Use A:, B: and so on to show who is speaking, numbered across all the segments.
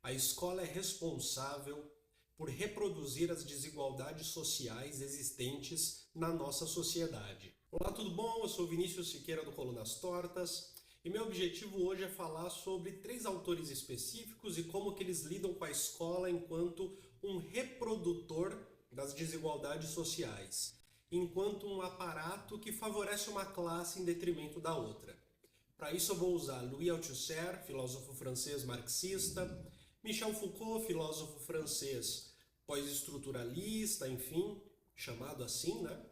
A: A escola é responsável por reproduzir as desigualdades sociais existentes na nossa sociedade. Olá, tudo bom? Eu sou Vinícius Siqueira do Colunas Tortas e meu objetivo hoje é falar sobre três autores específicos e como que eles lidam com a escola enquanto um reprodutor das desigualdades sociais, enquanto um aparato que favorece uma classe em detrimento da outra. Para isso eu vou usar Louis Althusser, filósofo francês marxista, Michel Foucault, filósofo francês pós-estruturalista, enfim, chamado assim, né?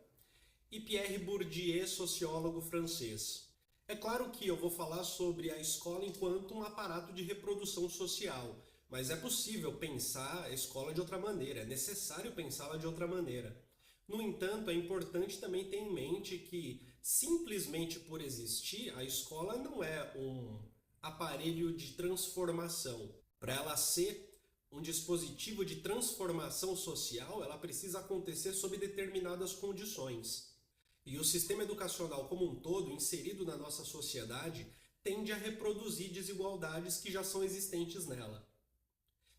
A: E Pierre Bourdieu, sociólogo francês. É claro que eu vou falar sobre a escola enquanto um aparato de reprodução social, mas é possível pensar a escola de outra maneira, é necessário pensá-la de outra maneira. No entanto, é importante também ter em mente que, simplesmente por existir, a escola não é um aparelho de transformação. Para ela ser um dispositivo de transformação social, ela precisa acontecer sob determinadas condições. E o sistema educacional como um todo, inserido na nossa sociedade, tende a reproduzir desigualdades que já são existentes nela.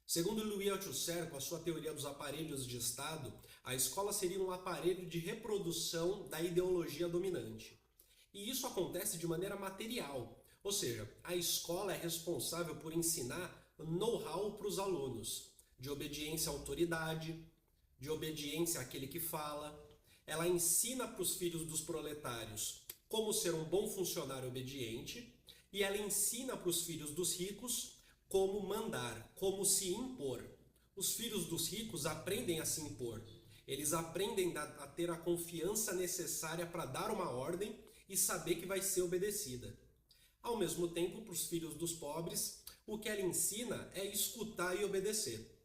A: Segundo Louis Althusser, com a sua teoria dos aparelhos de Estado, a escola seria um aparelho de reprodução da ideologia dominante. E isso acontece de maneira material, ou seja, a escola é responsável por ensinar know-how para os alunos, de obediência à autoridade, de obediência àquele que fala. Ela ensina para os filhos dos proletários como ser um bom funcionário obediente, e ela ensina para os filhos dos ricos como mandar, como se impor. Os filhos dos ricos aprendem a se impor. Eles aprendem a ter a confiança necessária para dar uma ordem e saber que vai ser obedecida. Ao mesmo tempo, para os filhos dos pobres, o que ela ensina é escutar e obedecer.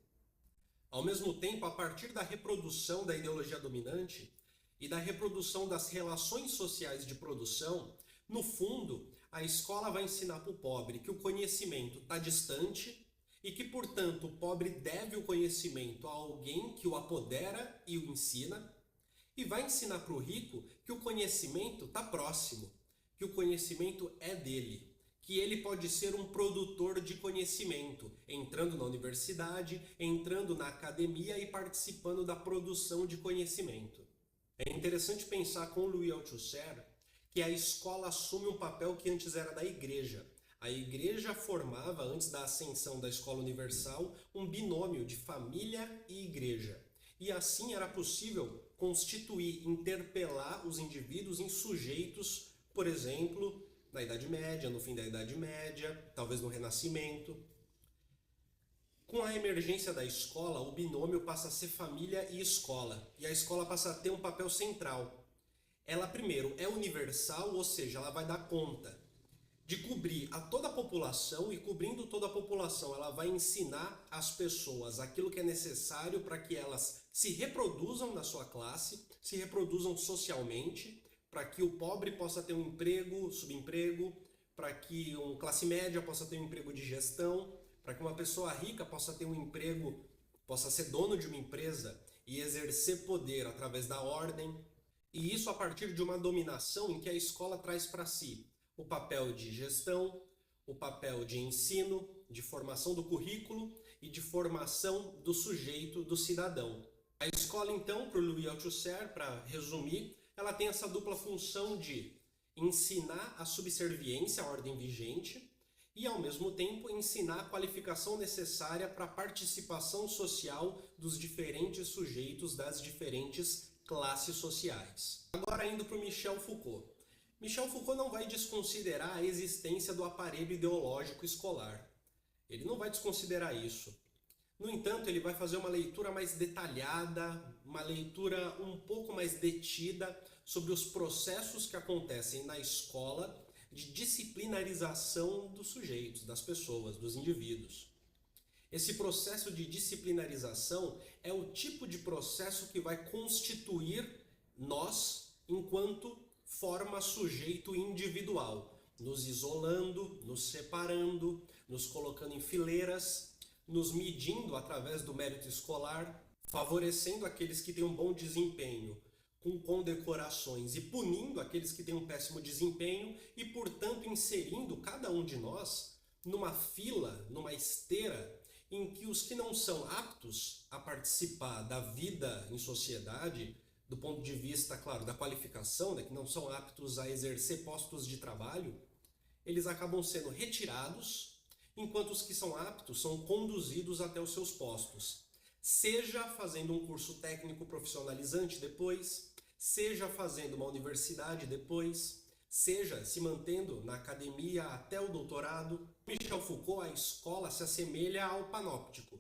A: Ao mesmo tempo, a partir da reprodução da ideologia dominante e da reprodução das relações sociais de produção, no fundo, a escola vai ensinar para o pobre que o conhecimento está distante e que, portanto, o pobre deve o conhecimento a alguém que o apodera e o ensina, e vai ensinar para o rico que o conhecimento está próximo, que o conhecimento é dele, que ele pode ser um produtor de conhecimento, entrando na universidade, entrando na academia e participando da produção de conhecimento. É interessante pensar com Louis Althusser que a escola assume um papel que antes era da igreja. A igreja formava, antes da ascensão da escola universal, um binômio de família e igreja. E assim era possível constituir, interpelar os indivíduos em sujeitos, por exemplo, na Idade Média, no fim da Idade Média, talvez no Renascimento. Com a emergência da escola, o binômio passa a ser família e escola, e a escola passa a ter um papel central. Ela, primeiro, é universal, ou seja, ela vai dar conta de cobrir a toda a população, e cobrindo toda a população, ela vai ensinar às pessoas aquilo que é necessário para que elas se reproduzam na sua classe, se reproduzam socialmente, para que o pobre possa ter um emprego, subemprego, para que uma classe média possa ter um emprego de gestão, para que uma pessoa rica possa ter um emprego, possa ser dono de uma empresa e exercer poder através da ordem. E isso a partir de uma dominação em que a escola traz para si o papel de gestão, o papel de ensino, de formação do currículo e de formação do sujeito, do cidadão. A escola, então, para o Louis Althusser, para resumir, ela tem essa dupla função de ensinar a subserviência à ordem vigente e, ao mesmo tempo, ensinar a qualificação necessária para a participação social dos diferentes sujeitos das diferentes classes sociais. Agora indo para o Michel Foucault. Michel Foucault não vai desconsiderar a existência do aparelho ideológico escolar. Ele não vai desconsiderar isso. No entanto, ele vai fazer uma leitura mais detalhada, uma leitura um pouco mais detida sobre os processos que acontecem na escola de disciplinarização dos sujeitos, das pessoas, dos indivíduos. Esse processo de disciplinarização é o tipo de processo que vai constituir nós enquanto forma sujeito individual, nos isolando, nos separando, nos colocando em fileiras, nos medindo através do mérito escolar, favorecendo aqueles que têm um bom desempenho com condecorações e punindo aqueles que têm um péssimo desempenho e, portanto, inserindo cada um de nós numa fila, numa esteira em em que os que não são aptos a participar da vida em sociedade, do ponto de vista, claro, da qualificação, né, que não são aptos a exercer postos de trabalho, eles acabam sendo retirados, enquanto os que são aptos são conduzidos até os seus postos. Seja fazendo um curso técnico profissionalizante depois, seja fazendo uma universidade depois, seja se mantendo na academia até o doutorado. Michel Foucault, a escola se assemelha ao panóptico.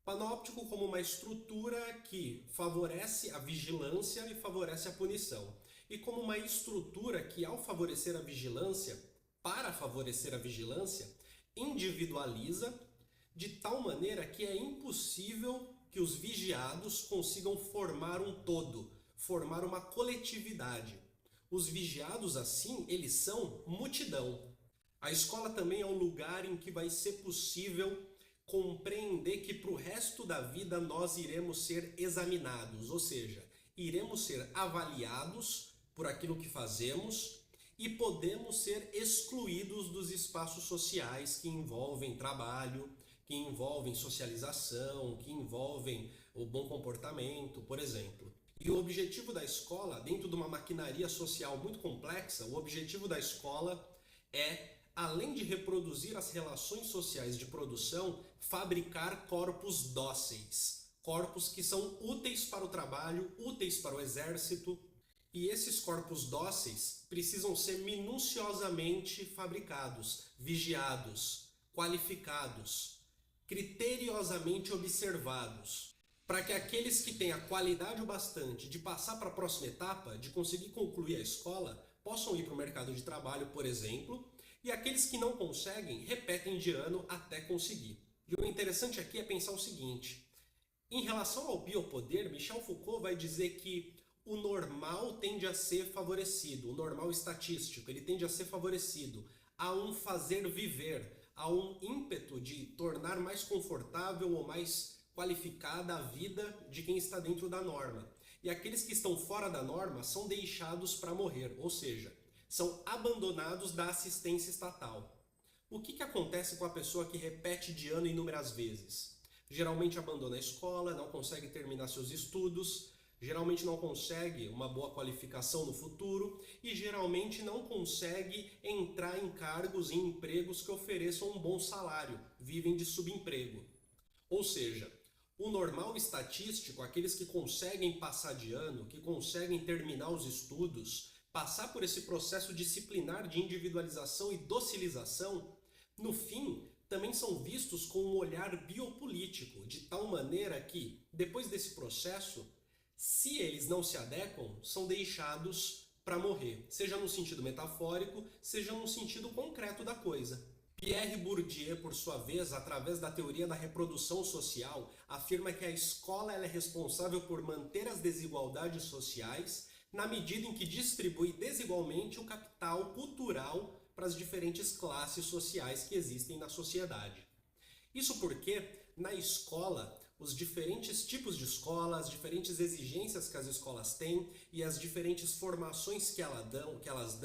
A: Panóptico como uma estrutura que favorece a vigilância e favorece a punição. E como uma estrutura que, ao favorecer a vigilância, para favorecer a vigilância, individualiza de tal maneira que é impossível que os vigiados consigam formar um todo, formar uma coletividade. Os vigiados, assim, eles são multidão. A escola também é um lugar em que vai ser possível compreender que para o resto da vida nós iremos ser examinados, ou seja, iremos ser avaliados por aquilo que fazemos e podemos ser excluídos dos espaços sociais que envolvem trabalho, que envolvem socialização, que envolvem o bom comportamento, por exemplo. E o objetivo da escola, dentro de uma maquinaria social muito complexa, o objetivo da escola é, além de reproduzir as relações sociais de produção, fabricar corpos dóceis, corpos que são úteis para o trabalho, úteis para o exército. E esses corpos dóceis precisam ser minuciosamente fabricados, vigiados, qualificados, criteriosamente observados, para que aqueles que têm a qualidade o bastante de passar para a próxima etapa, de conseguir concluir a escola, possam ir para o mercado de trabalho, por exemplo, e aqueles que não conseguem, repetem de ano até conseguir. E o interessante aqui é pensar o seguinte: em relação ao biopoder, Michel Foucault vai dizer que o normal tende a ser favorecido, o normal estatístico, ele tende a ser favorecido a um fazer viver, a um ímpeto de tornar mais confortável ou mais qualificada a vida de quem está dentro da norma. E aqueles que estão fora da norma são deixados para morrer, ou seja, são abandonados da assistência estatal. O que acontece com a pessoa que repete de ano inúmeras vezes? Geralmente abandona a escola, não consegue terminar seus estudos, geralmente não consegue uma boa qualificação no futuro e geralmente não consegue entrar em cargos e empregos que ofereçam um bom salário, vivem de subemprego. Ou seja, o normal estatístico, aqueles que conseguem passar de ano, que conseguem terminar os estudos, passar por esse processo disciplinar de individualização e docilização, no fim, também são vistos com um olhar biopolítico, de tal maneira que, depois desse processo, se eles não se adequam, são deixados para morrer, seja no sentido metafórico, seja no sentido concreto da coisa. Pierre Bourdieu, por sua vez, através da teoria da reprodução social, afirma que a escola é responsável por manter as desigualdades sociais na medida em que distribui desigualmente o capital cultural para as diferentes classes sociais que existem na sociedade. Isso porque, na escola, os diferentes tipos de escola, as diferentes exigências que as escolas têm e as diferentes formações que elas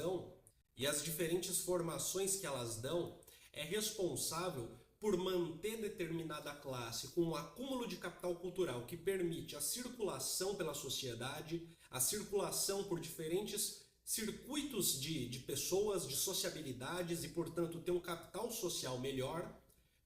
A: dão é responsável por manter determinada classe com um acúmulo de capital cultural que permite a circulação pela sociedade, a circulação por diferentes circuitos de pessoas, de sociabilidades e, portanto, ter um capital social melhor.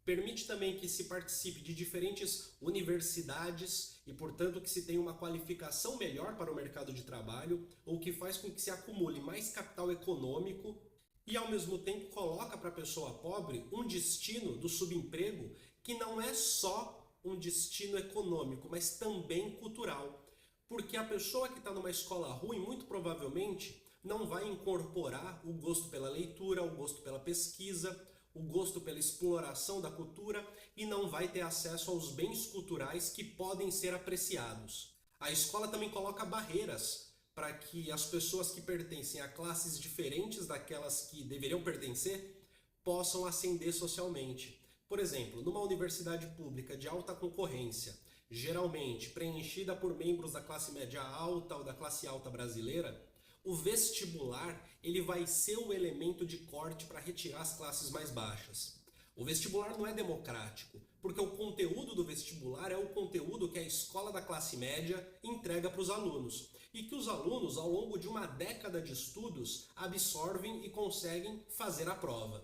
A: Permite também que se participe de diferentes universidades e, portanto, que se tenha uma qualificação melhor para o mercado de trabalho, ou que faz com que se acumule mais capital econômico e, ao mesmo tempo, coloca para a pessoa pobre um destino do subemprego que não é só um destino econômico, mas também cultural. Porque a pessoa que está numa escola ruim, muito provavelmente, não vai incorporar o gosto pela leitura, o gosto pela pesquisa, o gosto pela exploração da cultura e não vai ter acesso aos bens culturais que podem ser apreciados. A escola também coloca barreiras para que as pessoas que pertencem a classes diferentes daquelas que deveriam pertencer possam ascender socialmente. Por exemplo, numa universidade pública de alta concorrência, geralmente preenchida por membros da classe média alta ou da classe alta brasileira, o vestibular ele vai ser o elemento de corte para retirar as classes mais baixas. O vestibular não é democrático, porque o conteúdo do vestibular é o conteúdo que a escola da classe média entrega para os alunos e que os alunos, ao longo de uma década de estudos, absorvem e conseguem fazer a prova.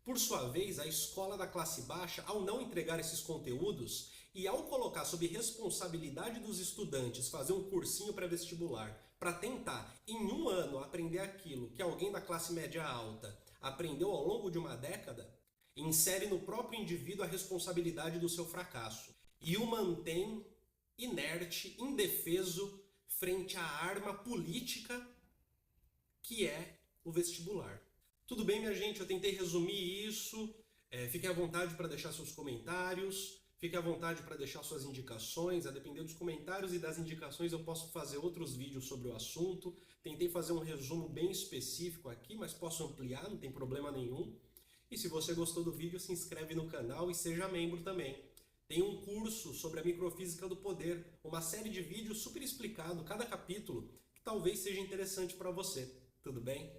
A: Por sua vez, a escola da classe baixa, ao não entregar esses conteúdos e ao colocar sob responsabilidade dos estudantes fazer um cursinho pré-vestibular para tentar, em um ano, aprender aquilo que alguém da classe média alta aprendeu ao longo de uma década, insere no próprio indivíduo a responsabilidade do seu fracasso e o mantém inerte, indefeso, frente à arma política que é o vestibular. Tudo bem, minha gente? Eu tentei resumir isso. Fiquem à vontade para deixar seus comentários, fiquem à vontade para deixar suas indicações. A depender dos comentários e das indicações, eu posso fazer outros vídeos sobre o assunto. Tentei fazer um resumo bem específico aqui, mas posso ampliar, não tem problema nenhum. E se você gostou do vídeo, se inscreve no canal e seja membro também. Tem um curso sobre a microfísica do poder, uma série de vídeos super explicado, cada capítulo, que talvez seja interessante para você. Tudo bem?